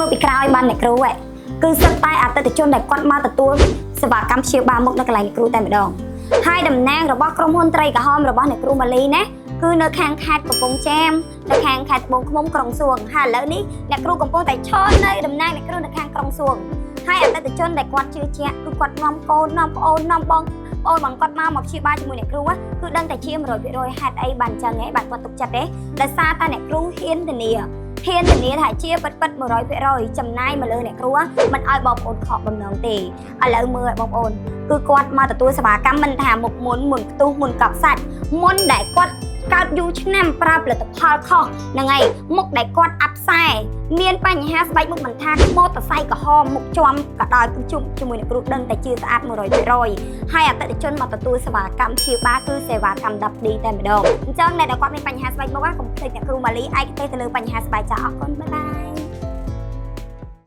មើលពីក្រោយបានអ្នកគ្រូគឺសិតតែអតិថិជនដែលគាត់មកទទួលសេវាកម្មព្យាបាលមុខនៅកន្លែងអ្នកគ្រូតែម្ដងហើយតំណាងរបស់ក្រុមហ៊ុនត្រីក្រហមរបស់អ្នកគ្រូម៉ាលីណាគឺនៅខាងខេត្តកំពង់ចាមនៅខាងខេត្តត្បូងឃ្មុំក្រុងសួងហើយឥឡូវនេះអ្នកគ្រូកំពុងតែឈរនៅតំណាងអ្នកគ្រូនៅខាងក្រុងសួងហើយអតិថិជនដែលគាត់ជឿជាក់គឺគាត់នាំកូននាំប្អូននាំបងគាត់មកព្យាបាលជាមួយអ្នកគ្រូគឺដឹងតែជា 100% ហេតុអីបានចឹងហ៎បាទគាត់ទុកចិត្តទេដោយសារតែអ្នកគ្រូហ៊ានធានាថាជាពិត 100% ចំណាយមកលើអ្នកគ្រូមិនឲ្យបងប្អូនខកបំណងទេឥឡូវមើលបងប្អូនគឺគាត់មកទទួលសេវាកម្មមិនថាមុខមុនផ្ទុះមុនកប់សាច់មុនដែលគាត់កើតយូរឆ្នាំប្រើផលិតផលខុសហ្នឹងហើយមុខដែលគាត់អាប់ខ្សែមានបញ្ហាស្បែកមុខមិនថាម៉ូតសៃក្រហមមុខជាំក៏ដោយគឺជុំជាមួយនឹងគ្រូដឹងតែជាស្អាត 100% ហើយអតិថិជនមកទទួលសេវាកម្មព្យាបាលគឺសេវាកម្ម 10D តែម្ដងអញ្ចឹងអ្នកដែលគាត់មានបញ្ហាស្បែកមុខកុំភ្លេចអ្នកគ្រូម៉ាលីឯកទេសទៅលើបញ្ហាស្បែកចាស់អរគុណបាយបាយ